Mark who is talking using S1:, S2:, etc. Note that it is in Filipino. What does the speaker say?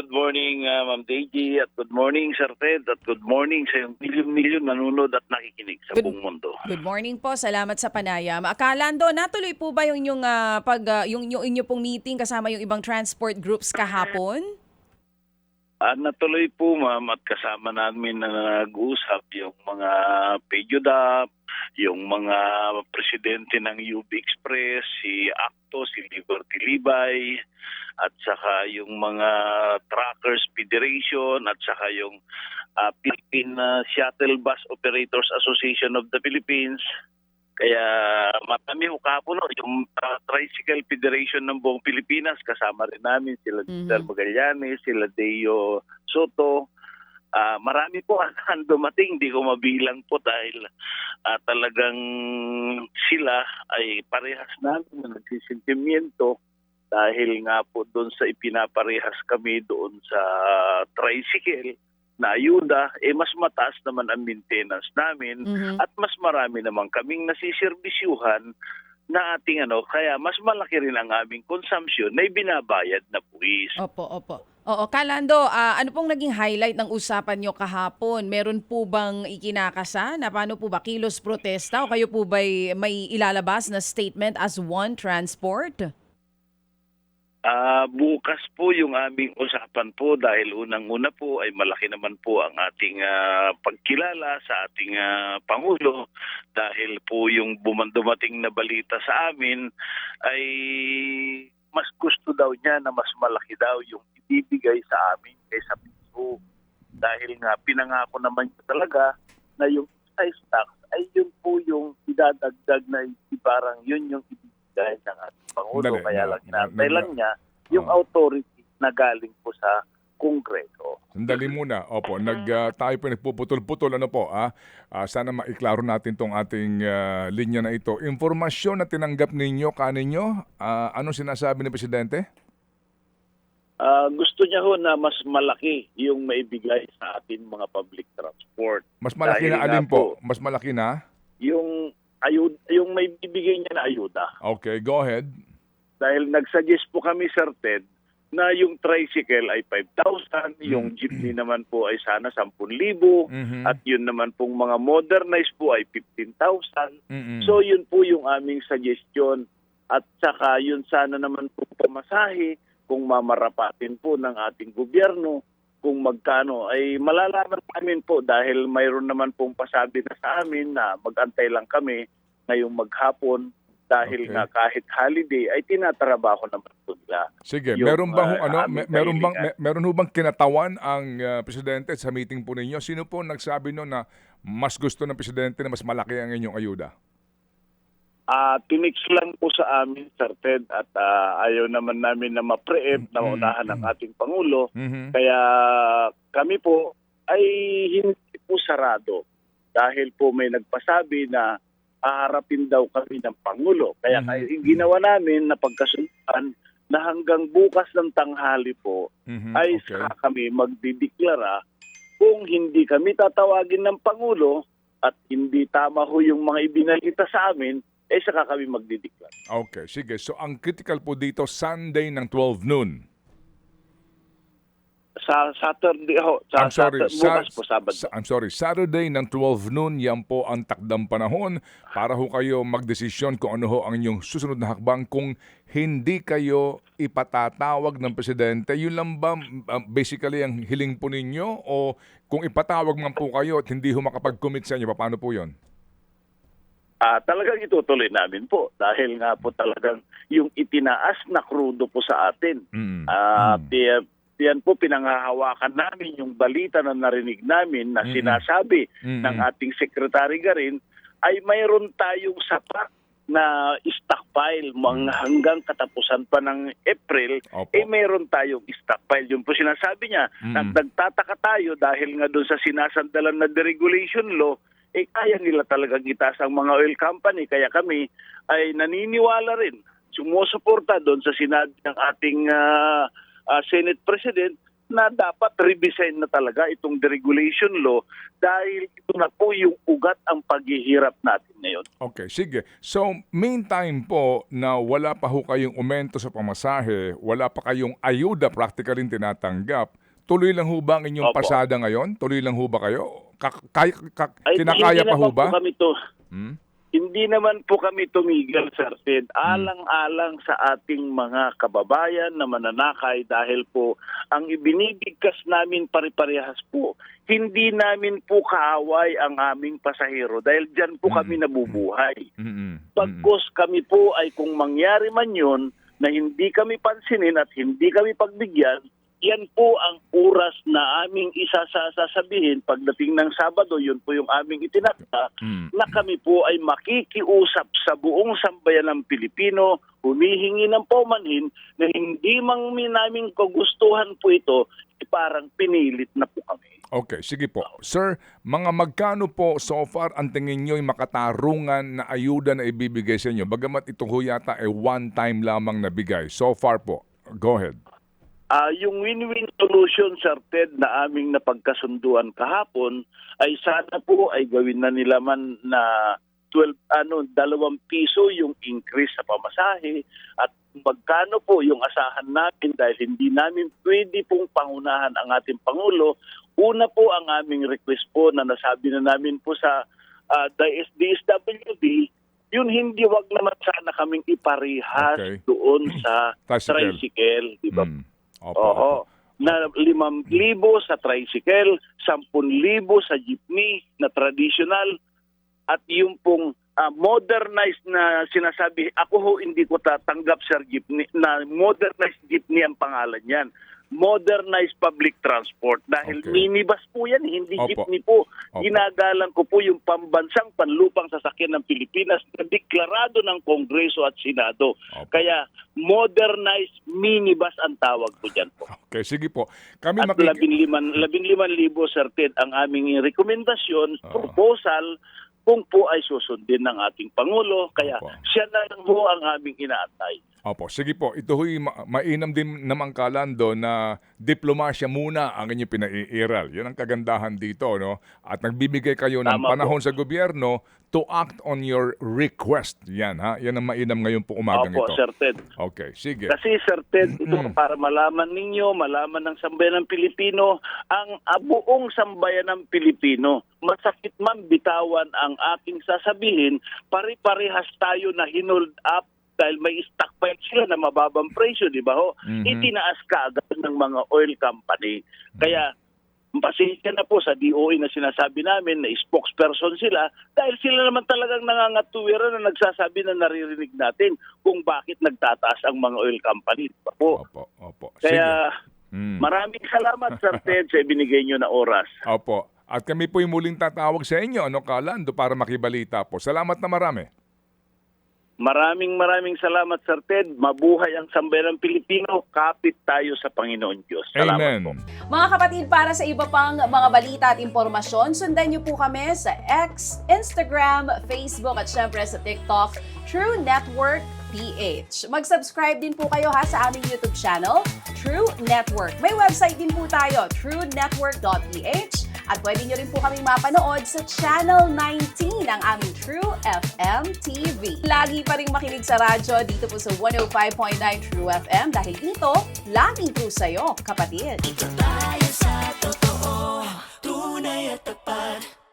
S1: good morning, Ma'am Deji, at good morning, Sir Ted, at good morning sa yung milyon-milyon nanonood at nakikinig sa buong mundo.
S2: Good morning po. Salamat sa panayam. Kalando, natuloy po ba yung inyong yung inyo pong meeting kasama yung ibang transport groups kahapon?
S1: Natuloy po, ma'am, at kasama namin na nag-usap yung mga PEJUDAP, yung mga presidente ng UB Express, si Acto, si Liberty Libay, at saka yung mga Truckers Federation, at saka yung Philippine Shuttle Bus Operators Association of the Philippines. Kaya marami ho kahapon, yung Tricycle Federation ng buong Pilipinas, kasama rin namin sila Mr. Magallanes, sila Deo Soto. Marami po ang dumating, hindi ko mabilang po dahil talagang sila ay parehas namin na nagsisintimiento dahil nga po doon sa ipinaparehas kami doon sa tricycle na ayuda, mas mataas naman ang maintenance namin at mas marami naman kaming nasiserbisyuhan na ating kaya mas malaki rin ang aming consumption na ibinabayad na buwis.
S2: Opo. Oo, Kalando, ano pong naging highlight ng usapan nyo kahapon? Meron po bang ikinakasa na paano po ba kilos protesta o kayo po ba'y may ilalabas na statement as One Transport?
S1: Bukas po yung aming usapan po dahil unang-una po ay malaki naman po ang ating pagkilala sa ating Pangulo dahil po yung dumating na balita sa amin ay mas gusto daw niya na mas malaki daw yung ibibigay sa amin kaysa mismo dahil nga pinangako naman niya talaga na yung excise tax ay yun po yung idadagdag na parang yun yung ibibigay ng ating Pangulo. Kaya lang hinantay lang niya yung authority na galing po sa Kongreso.
S3: Sandali muna. Opo, tayo po nagpuputol-putol. Sana maiklaro natin tong ating linya na ito. Impormasyon na tinanggap ninyo, kaninyo, anong sinasabi ni Presidente?
S1: Gusto niya ho na mas malaki yung maibigay sa atin mga public transport.
S3: Mas malaki na alin po? Mas malaki na?
S1: Yung may bibigay niya na ayuda.
S3: Okay, go ahead.
S1: Dahil nagsuggest po kami, Sir Ted, na yung tricycle ay 5,000, yung jeepney naman po ay sana 10,000, at yun naman pong mga modernized po ay 15,000. So yun po yung aming suggestion. At saka yun sana naman po pamasahe kung mamarapatin po ng ating gobyerno kung magkano ay malalaman namin po dahil mayroon naman pong pasabi na sa amin na mag-antay lang kami ngayong maghapon dahil nga kahit holiday ay tinatrabaho naman po nila.
S3: Sige,
S1: yung,
S3: meron ho bang kinatawan ang Presidente sa meeting po ninyo? Sino po nagsabi no na mas gusto ng Presidente na mas malaki ang inyong ayuda?
S1: Tinix lang po sa amin, Sir Ted, at ayaw naman namin na ma-preempt na unahan ng ating Pangulo. Kaya kami po ay hindi po sarado dahil po may nagpasabi na haharapin daw kami ng Pangulo. Kaya yung ginawa namin na pagkasundan na hanggang bukas ng tanghali po ay saka kami magdideklara kung hindi kami tatawagin ng Pangulo at hindi tama ho yung mga ibinalita sa amin, saka kami magdideklara.
S3: Okay, sige. So ang critical po dito, Sunday ng 12 noon.
S1: Sa Saturday ho. Bukas po, Sabado.
S3: Saturday ng 12 noon, yan po ang takdang panahon para ho kayo magdesisyon kung ano ho ang inyong susunod na hakbang kung hindi kayo ipatatawag ng Presidente. Yun lang ba basically ang hiling po ninyo o kung ipatawag man po kayo at hindi ho makapag-commit sa inyo, paano po yun?
S1: Talagang itutuloy namin po dahil nga po talagang yung itinaas na krudo po sa atin. Yan po pinanghahawakan namin yung balita na narinig namin na sinasabi ng ating Secretary Garin ay mayroon tayong sapat na stockpile hanggang katapusan pa ng April, mayroon tayong stockpile. Yun po sinasabi niya. Nagtataka tayo dahil nga doon sa sinasandalan na deregulation law, kaya nila talagang itaas ang mga oil company. Kaya kami ay naniniwala rin, sumusuporta doon sa sinabi ng ating Senate President na dapat revision na talaga itong deregulation law dahil ito na po yung ugat ang paghihirap natin ngayon.
S3: Okay, sige. So, meantime po na wala pa ho kayong aumento sa pamasahe, wala pa kayong ayuda practically tinatanggap, tuloy lang ho ba ang inyong
S1: Opo.
S3: pasada ngayon? Tuloy lang ho ba kayo?
S1: Ay,
S3: Kinakaya
S1: hindi
S3: pa ho
S1: naman
S3: ba?
S1: po kami to.
S3: Hmm?
S1: Hindi naman po kami tumigil, Sir Ted. Alang-alang sa ating mga kababayan na mananakay dahil po ang ibinibigkas namin pare-parehas po. Hindi namin po kaaway ang aming pasahero dahil dyan po kami nabubuhay. Pagkos kami po ay kung mangyari man yun na hindi kami pansinin at hindi kami pagbigyan, yan po ang oras na aming isasasabihin pagdating ng Sabado, yun po yung aming itinakda, na kami po ay makikiusap sa buong sambayan ng Pilipino, humihingi ng paumanhin na hindi mang namin kagustuhan po ito, parang pinilit na po kami.
S3: Okay, sige po. Sir, mga magkano po so far ang tingin nyo yung makatarungan na ayuda na ibibigay sa inyo? Bagamat ito ho yata ay one time lamang nabigay. So far po. Go ahead.
S1: Yung win-win solution, Sir Ted, na aming napagkasunduan kahapon ay sana po ay gawin na nila man na 2 piso yung increase sa pamasahe at magkano po yung asahan natin dahil hindi namin pwede pong pangunahan ang ating Pangulo. Una po ang aming request po na nasabi na namin po sa DSWD, yun hindi wag naman sana kaming iparihas doon sa tricycle, di ba?
S3: Opo.
S1: Na 5,000 sa tricycle, 10,000 sa jeepney na traditional at yung pong modernized na sinasabi, ako ho hindi ko tatanggap sa jeepney, na modernized jeepney ang pangalan yan. Modernized public transport dahil minibus po yan, hindi jeepney po. Ginagalang ko po yung pambansang panlupang sasakyan ng Pilipinas na deklarado ng Kongreso at Senado. Kaya modernized minibus ang tawag po dyan po.
S3: Okay, sige po. Kami
S1: at 15,000, Sir Ted, ang aming rekomendasyon, proposal, kung po ay susundin ng ating Pangulo. Kaya siya na lang po ang aming inaantay.
S3: Opo, sige po. Ito ho'y mainam din naman, Kalando, na diplomasya muna ang inyong pinaiiral. Yan ang kagandahan dito, no? At nagbibigay kayo ng panahon sa gobyerno to act on your request. Yan, ha? Yan ang mainam ngayon po umagang ito.
S1: Opo, Sir Ted.
S3: Okay, sige.
S1: Kasi, Sir Ted, ito para malaman ninyo, malaman ng sambayan ng Pilipino, ang buong sambayan ng Pilipino, masakit man bitawan ang aking sasabihin, pare-parehas tayo na hinold up dahil may stockpile sila na mababang presyo, di ba ho? Itinaas ka agad ng mga oil company. Kaya, pasensya na po sa DOE na sinasabi namin na spokesperson sila dahil sila naman talagang nangangatuwiran na nagsasabi na naririnig natin kung bakit nagtataas ang mga oil company. Di ba po?
S3: Opo.
S1: Kaya, maraming salamat, Sir Ted, sa ibinigay nyo na oras.
S3: Opo. At kami po yung muling tatawag sa inyo, Kalando, para makibalita po. Salamat na marami.
S1: Maraming salamat, Sir Ted. Mabuhay ang sambayan ng Pilipino. Kapit tayo sa Panginoon Diyos. Salamat
S3: Amen.
S1: po.
S2: Mga kapatid, para sa iba pang mga balita at impormasyon, sundan niyo po kami sa X, Instagram, Facebook at syempre sa TikTok, True Network PH. Mag-subscribe din po kayo sa aming YouTube channel, True Network. May website din po tayo, truenetwork.ph. At pwede nyo rin po kaming mapanood sa Channel 19 ng aming True FM TV. Lagi pa rin makinig sa radyo dito po sa 105.9 True FM dahil dito, laging true sa'yo, kapatid.
S4: Ito tayo sa totoo, tunay at tapat.